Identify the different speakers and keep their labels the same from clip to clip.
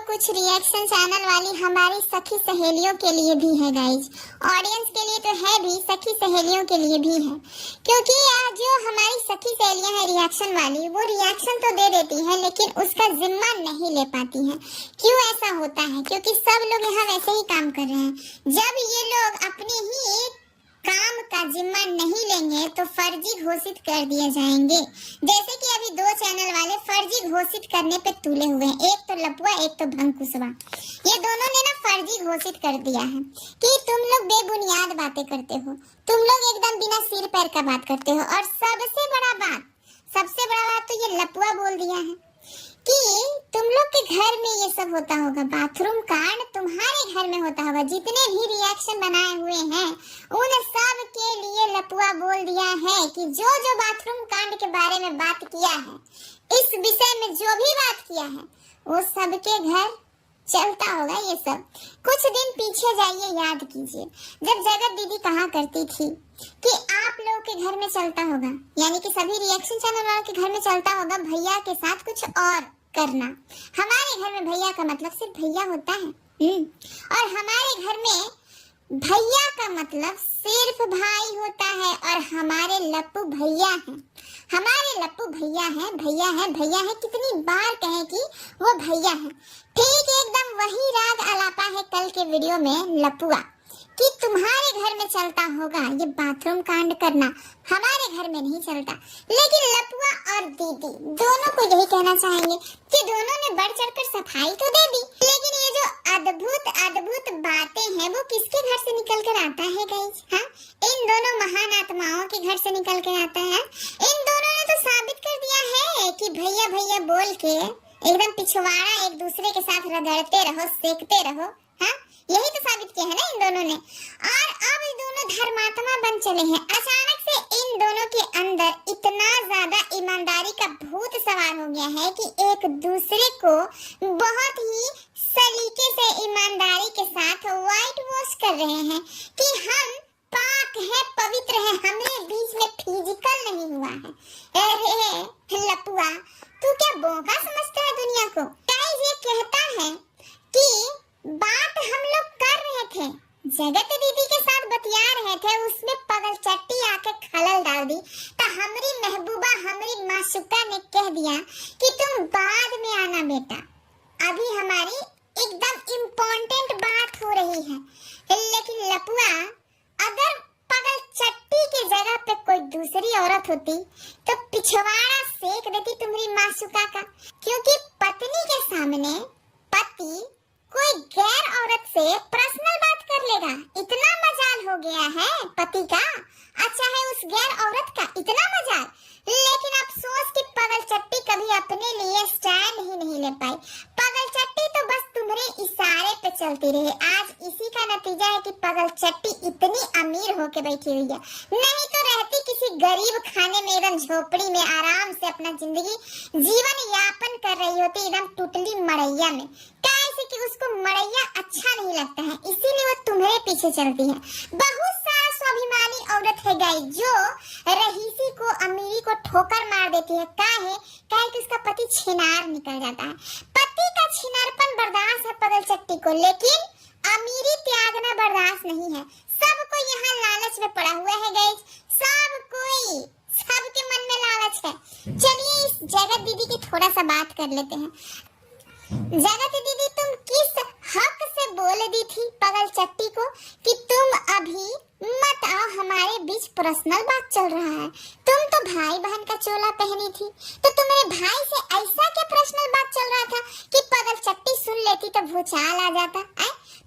Speaker 1: कुछ reaction channel वाली हमारी सखी सहेलियों के लिए भी है गाइज। ऑडियंस के लिए तो है भी, सखी सहेलियों के लिए भी है। क्योंकि जो हमारी सखी सहेलियां हैं रिएक्शन वाली, वो रिएक्शन तो दे देती है लेकिन उसका जिम्मा नहीं ले पाती है। क्यों ऐसा होता है? क्योंकि सब लोग यहाँ वैसे ही काम कर रहे हैं। जब ये लोग अपने ही काम का जिम्मा नहीं लेंगे तो फर्जी घोषित कर दिए जाएंगे। जैसे कि अभी दो चैनल वाले फर्जी घोषित करने पे तुले हुए हैं, एक तो लपुआ एक तो भंकुसवा। ये दोनों ने ना फर्जी घोषित कर दिया है कि तुम लोग बेबुनियाद बातें करते हो, तुम लोग एकदम बिना सिर पैर का बात करते हो। और सबसे बड़ा बात तो ये लपुआ बोल दिया है कि तुम लोग के घर में ये सब होता होगा, बाथरूम कांड तुम्हारे घर में होता होगा। जितने भी रिएक्शन बनाए हुए हैं उन सब के लिए लपुआ बोल दिया है कि जो जो बाथरूम कांड के बारे में बात किया है, इस विषय में जो भी बात किया है, वो सबके घर चलता होगा। ये सब कुछ दिन पीछे जाइए, याद कीजिए जब जगत दीदी कहा करती थी कि आप लोगों के घर में चलता होगा, यानी कि सभी रिएक्शन चैनल वालों के घर में चलता होगा भैया के साथ कुछ और करना। हमारे घर में भैया का मतलब सिर्फ भैया होता है और हमारे घर में भैया का मतलब सिर्फ भाई होता है। और हमारे लप्पू भैया हैं, हमारे लप्पू भैया हैं, भैया हैं, भैया हैं। कितनी बार कहें कि वो भैया हैं। ठीक एकदम वही राग अलापा है कल के वीडियो में लपुआ कि तुम्हारे घर में चलता होगा ये बाथरूम कांड करना, हमारे घर में नहीं चलता। लेकिन लपुआ और दीदी दोनों को यही कहना चाहेंगे कि दोनों ने बढ़ चढ़कर सफाई तो दे दी, लेकिन ये जो अद्भुत बातें हैं वो किसके घर से निकल कर आता है गाइस? हाँ, इन दोनों महान आत्माओं के घर से निकल कर आता है। इन दोनों ने तो साबित कर दिया है कि भैया भैया बोल के एकदम पिछवाड़ा एक दूसरे के साथ रगड़ते रहो, सेकते रहो। हाँ, यही तो साबित किया है ना इन दोनों ने। और अब ये दोनों धर्मात्मा बन चले हैं। अचानक से इन दोनों के अंदर इतना ज्यादा ईमानदारी का भूत सवार हो गया है कि एक दूसरे को बहुत ही सलीके से ईमानदारी के साथ व्हाइट वॉश कर रहे हैं कि हम पाक है, पवित्र है, हमें बीच में फिजिकल नहीं हुआ है। अरे लपुआ, तू क्या बोका समझता है दुनिया को? गाइस ये कहता है कि बात हम लोग कर रहे थे, जगत दीदी के साथ बतिया रहे थे, उसमें पगल चट्टी आके खलल डाल दी। तो हमारी महबूबा, हमारी माशुका ने कह दिया कि तुम बाद में आना बेटा, अभी हमारी एकदम इम्पोर्टेंट बात हो रही है। लेकिन लपुआ, अगर पगल चट्टी की जगह पे कोई दूसरी औरत होती तो पिछवाड़ा सेक देती तुम्हारी माशुका का। क्योंकि पत्नी के सामने पति कोई गैर औरत से पर्सनल बात कर लेगा, इतना मजाल हो गया है पति का। अच्छा है उस गैर औरत का इतना मजाल। लेकिन अफसोस कि पगल चट्टी कभी अपने लिए स्टैंड ही नहीं ले पाई। पगल चट्टी तो बस तुम्हारे इशारे पे चलती रही। आज इसी का नतीजा है कि पगल चट्टी इतनी अमीर होके बैठी हुई है। नहीं तो रहती किसी गरीब खाने में, एकदम झोपड़ी में आराम से अपना जिंदगी जीवन यापन कर रही होती, एकदम टुटली मड़ैया में। कैसे कि उसको मड़ैया अच्छा नहीं लगता है, इसीलिए वो तुम्हारे पीछे चलती है। बहुत सारा स्वाभिमानी औरत है गाइस जो रहीसी को, अमीरी को ठोकर मार देती है। काहे कि उसका पति छिनार निकल जाता है। पति का छिनारपन बर्दाश्त है पगल चट्टी को, लेकिन अमीरी त्यागना बर्दाश्त नहीं है। सबको यहाँ लालच में पड़ा हुआ है गाइस, सबके मन में लालच है। चलिए इस जगत दीदी की थोड़ा सा बात कर लेते हैं। जगत दीदी, तुम किस हक से बोल दी थी पगल चट्टी को कि तुम अभी मत आओ, हमारे बीच पर्सनल बात चल रहा है? तुम तो भाई बहन का चोला पहनी थी, तो तुम्हारे भाई से ऐसा क्या पर्सनल बात चल रहा था कि पगल चट्टी सुन लेती तो भूचाल आ जाता?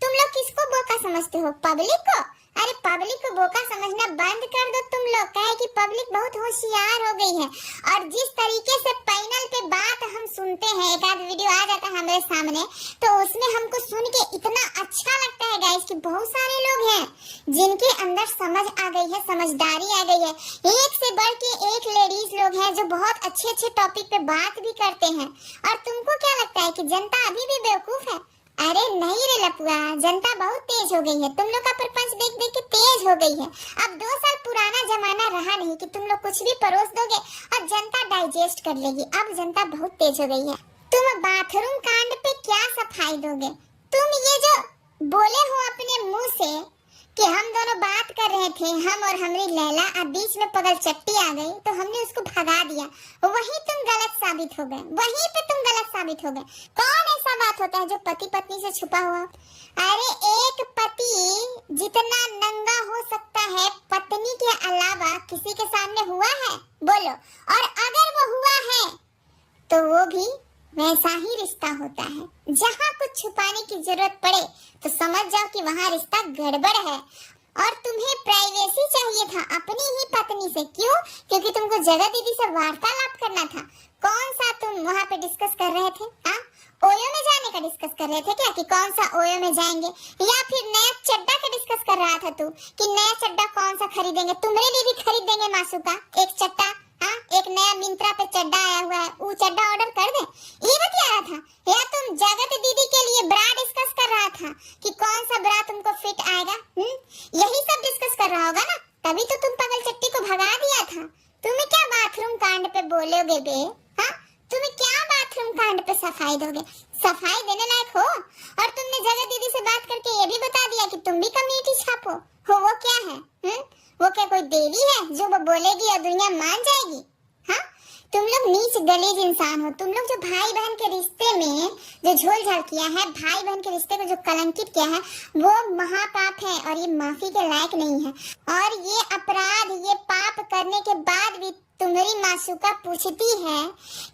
Speaker 1: तुम लोग किसको बोका समझते हो? पब्लिक को? अरे पब्लिक को बोका समझना बंद कर दो तुम लोग। कहे कि पब्लिक बहुत होशियार हो गई है और जिस तरीके से पैनल पे बात हम सुनते हैं, एक आध वीडियो आ जाता है हमारे सामने, तो उसमें हमको सुन के इतना अच्छा लगता है गाइस कि बहुत सारे लोग हैं जिनके अंदर समझ आ गई है, समझदारी आ गई है। एक से बढ़ के एक लेडीज लोग हैं जो बहुत अच्छे टॉपिक पे बात भी करते हैं। और तुमको क्या लगता है कि जनता अभी भी बेवकूफ है? अरे नहीं रे लपुआ, जनता बहुत तेज हो गई है। तुम लोग का प्रपंच देख देख के तेज हो गई है। अब 2 साल पुराना जमाना रहा नहीं कि तुम लोग कुछ भी परोस दोगे और जनता डाइजेस्ट कर लेगी। अब जनता बहुत तेज हो गई है। तुम बाथरूम कांड पे क्या सफाई सफाई दोगे? तुम ये जो बोले हो अपने मुंह से कि हम दोनों बात कर रहे थे, हम और हमारी लैला, अब बीच में पगल चट्टी आ गई तो हमने उसको भगा दिया, वहीं तुम गलत साबित हो गए, वहीं पे तुम गलत साबित हो गए। कौन ऐसा बात होता है जो पति पत्नी से छुपा हुआ? अरे एक पति जितना नंगा हो सकता है पत्नी के अलावा किसी के सामने हुआ है? बोलो। और अगर वो हुआ है तो वो भी वैसा ही रिश्ता होता है। जहाँ कुछ छुपाने की जरूरत पड़े तो समझ जाओ कि वहाँ रिश्ता गड़बड़ है। और तुम्हें प्राइवेसी चाहिए था अपनी ही पत्नी से। क्यों? क्योंकि तुमको जगह दीदी से वार्तालाप करना था। कौन सा तुम वहाँ पे डिस्कस कर रहे थे? हाँ, ओयो में जाने का डिस्कस कर रहे थे क्या, कि कौन सा ओयो में जाएंगे, या फिर नया चड्डा का डिस्कस कर रहा था तू कि नया चड्डा कौन सा खरीदेंगे? तुम्हारे लिए भी खरीद देंगे मासू का एक चड्डा। हाँ, एक नया मिंत्रा पे चड्डा आया हुआ है, वो चड्डा ऑर्डर कर दे, ये बता रहा था। या तुम जगत दीदी के लिए ब्रा डिस्कस कर रहा था कि कौन सा ब्रा तुमको फिट आएगा? यही सब डिस्कस कर रहा होगा ना, तभी तो तुम पगल चट्टी को भगा दिया था। तुम्हें क्या बाथरूम कांड पे बोलोगे बे? हाँ, तुम्हें क्या बाथरूम कांड पे सफाई दोगे? सफाई देने लायक हो? और तुमने जगत दीदी से बात करके ये भी बता दिया कि तुम भी कम्युनिटी छापो हो। वो क्या है? वो क्या कोई देवी है जो वो बोलेगी और दुनिया मान जाएगी? हाँ, तुम लोग नीच गलीज इंसान हो। तुम लोग जो भाई बहन के रिश्ते में जो झोल झाल किया है, भाई बहन के रिश्ते को जो कलंकित किया है, वो महापाप है और ये माफी के लायक नहीं है। और ये अपराध, ये पाप करने के बाद भी तुम्हारी मासूका पूछती है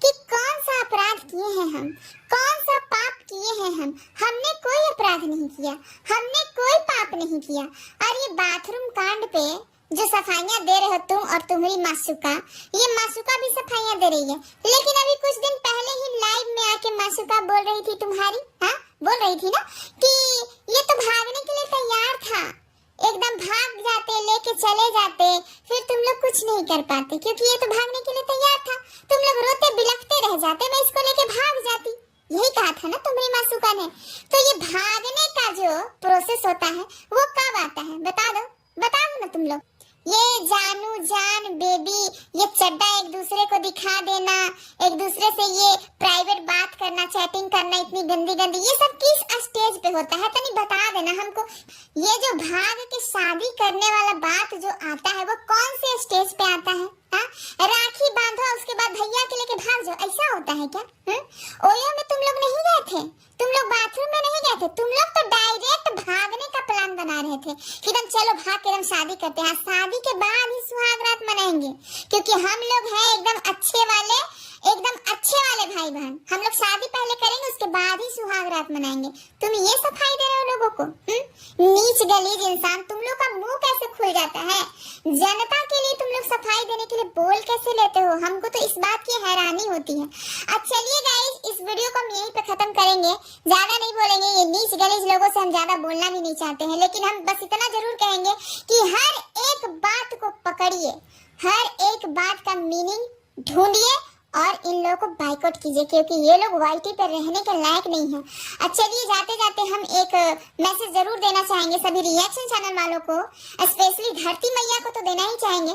Speaker 1: कि कौन सा अपराध किए हैं हम, कौन सा पाप किए हैं हम? हमने कोई अपराध नहीं किया, हमने कोई पाप नहीं किया। और ये बाथरूम कांड पे जो सफाइयां दे रहे हो तुम और तुम्हारी मासूका, ये मासूका भी सफाइयां दे रही है। लेकिन अभी कुछ दिन पहले ही लाइव में आके मासूका बोल रही थी तुम्हारी, हाँ बोल रही थी ना, कि ये तो भागने के लिए तैयार था, एकदम भाग जाते, लेके चले जाते, फिर तुम लोग कुछ नहीं कर पाते क्योंकि ये तो भागने के लिए तैयार था। तुम लोग रोते बिलखते रह जाते, मैं इसको लेके भाग जाती। यही कहा था ना तुम्हारी मासूका ने। तो ये भागने का जो प्रोसेस होता है वो कब आता है? बता दो ना तुम लोग। ये जानू जान बेबी, ये चड्डा एक दूसरे को दिखा देना, एक दूसरे से ये प्राइवेट बात करना, चैटिंग करना इतनी गंदी गंदी, ये सब किस स्टेज पे होता है? तनी बता देना हमको। ये जो भाग के शादी करने वाला बात जो आता है वो कौन से स्टेज पे आता है? हाँ, राखी बांधो उसके बाद भैया के लेके भाग जाओ, ऐसा होता है क्या? ओयो में तुम लोग नहीं गए थे, तुम लोग बाथरूम में नहीं गए थे, तुम लोग तो डायरेक्ट भागने का प्लान बना रहे थे कि एकदम चलो भाग के एकदम शादी करते हैं, शादी के बाद ही सुहाग रात मनाएंगे, क्योंकि हम लोग हैं एकदम अच्छे वाले भाई बहन। हम लोग शादी पहले करेंगे उसके बाद ही सुहाग रात मनाएंगे। तुम ये सफाई दे रहे हो लोगों को? नीच गलीज इंसान, तुम लोग का मुंह कैसे खुल जाता है? जनता के लिए तुम लोग सफाई देने के लिए बोल कैसे लेते हो? हमको तो इस बात की हैरानी होती है। अब चलिए गाइस, इस वीडियो को हम यहीं पे खत्म करेंगे, ज्यादा नहीं बोलेंगे। ये नीच गलीज लोगों से हम ज्यादा बोलना भी नहीं चाहते हैं, लेकिन हम बस इतना जरूर कहेंगे कि हर एक बात को पकड़िए, हर एक बात का मीनिंग ढूंढिए और इन लोगों को बाइकआउट कीजिए, क्योंकि ये लोग वाईटी पर रहने के लायक नहीं है। अच्छा चलिए, जाते जाते हम एक मैसेज जरूर देना चाहेंगे सभी रिएक्शन चैनल वालों को, स्पेशली धरती मैया को तो देना ही चाहेंगे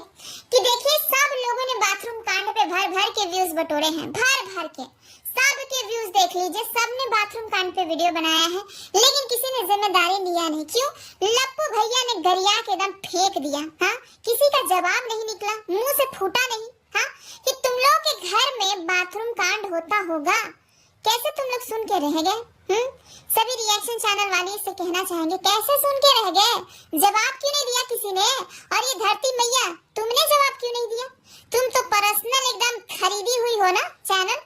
Speaker 1: कि देखिए, सब लोगों ने बाथरूम कांड पे भर भर के व्यूज बटोरे हैं, भर भर के सबके व्यूज देख लीजिए, सबने बाथरूम कांड पे वीडियो बनाया है, लेकिन किसी ने जिम्मेदारी लिया नहीं। क्यों? लप्पू भैया ने गरिया के एकदम फेंक दिया। हाँ, किसी का जवाब नहीं निकला, मुंह से फूटा नहीं। हाँ, कि तुम लोग के घर में बाथरूम कांड होता होगा, कैसे तुम लोग सुन के रह गए? सभी रिएक्शन चैनल वाले से कहना चाहेंगे, कैसे सुन के रह गए? जवाब क्यों नहीं दिया किसी ने? और ये धरती मैया, तुमने जवाब क्यों नहीं दिया? तुम तो पर्सनल एकदम खरीदी हुई हो ना चैनल,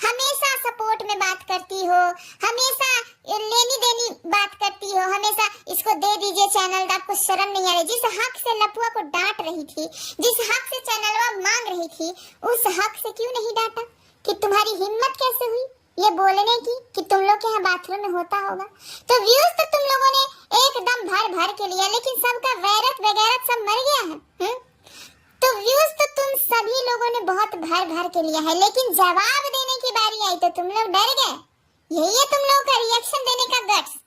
Speaker 1: हमेशा सपोर्ट में बात करती हो, हमेशा लेनी देनी बात करती हो, हमेशा इसको दे दीजिए चैनल, आपको शर्म नहीं आ रही? जिस हक से लपुआ को डांट रही थी, जिस हक से चैनलवा मांग रही थी, उस हक से क्यों नहीं डांटा? कि तुम्हारी हिम्मत कैसे हुई ये बोलने की कि तुम लोग के यहाँ बाथरूम में होता होगा? तो व्यूज तो तुम लोगों ने एकदम भर भर के लिया, लेकिन सबका गैरत वगैरत सब मर गया है। तो व्यूज तो तुम सभी लोगों ने बहुत भर भर के लिया है, लेकिन जवाब देने की बारी आई तो तुम लोग डर गए। यही है तुम लोगों का रिएक्शन देने का गट्स।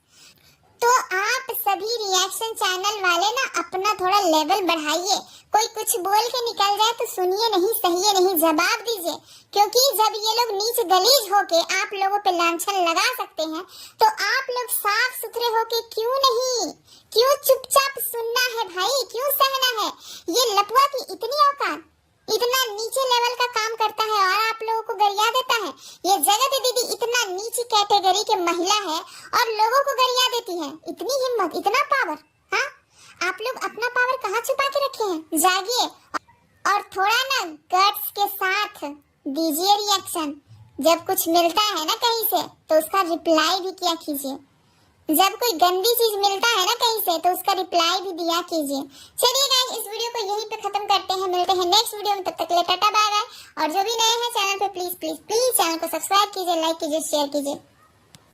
Speaker 1: तो आप सभी रिएक्शन चैनल वाले ना अपना थोड़ा लेवल बढ़ाइए, कोई कुछ बोल के निकल जाए तो सुनिए नहीं, सहिए नहीं, जवाब दीजिए। क्योंकि जब ये लोग नीच गलीज होके आप लोगों पे लांछन लगा सकते हैं तो आप लोग साफ सुथरे होके क्यों नहीं, क्यों चुपचाप सुनना है भाई, क्यों सहना है? ये लपुआ की इतनी औकात, इतना नीचे लेवल का काम करता है और आप लोगों को गरिया देता है। ये जगत दीदी इतना नीची कैटेगरी के महिला है और लोगों को गरिया देती है। इतनी हिम्मत, इतना पावर। हाँ, आप लोग अपना पावर कहाँ छुपा के रखे हैं? जागिए और थोड़ा ना गट्स के साथ दीजिए रिएक्शन। जब कुछ मिलता है ना कहीं से तो उसका रिप्लाई भी किया कीजिए। जब कोई गंदी चीज मिलता है ना कहीं से तो उसका रिप्लाई भी दिया कीजिए। चलिए गाइस, इस वीडियो को यहीं पे खत्म करते हैं, मिलते हैं नेक्स्ट वीडियो में। तब तक के लिए टाटा बाय बाय। और जो भी नए हैं चैनल पे प्लीज प्लीज प्लीज चैनल को सब्सक्राइब कीजिए, लाइक कीजिए, शेयर कीजिए।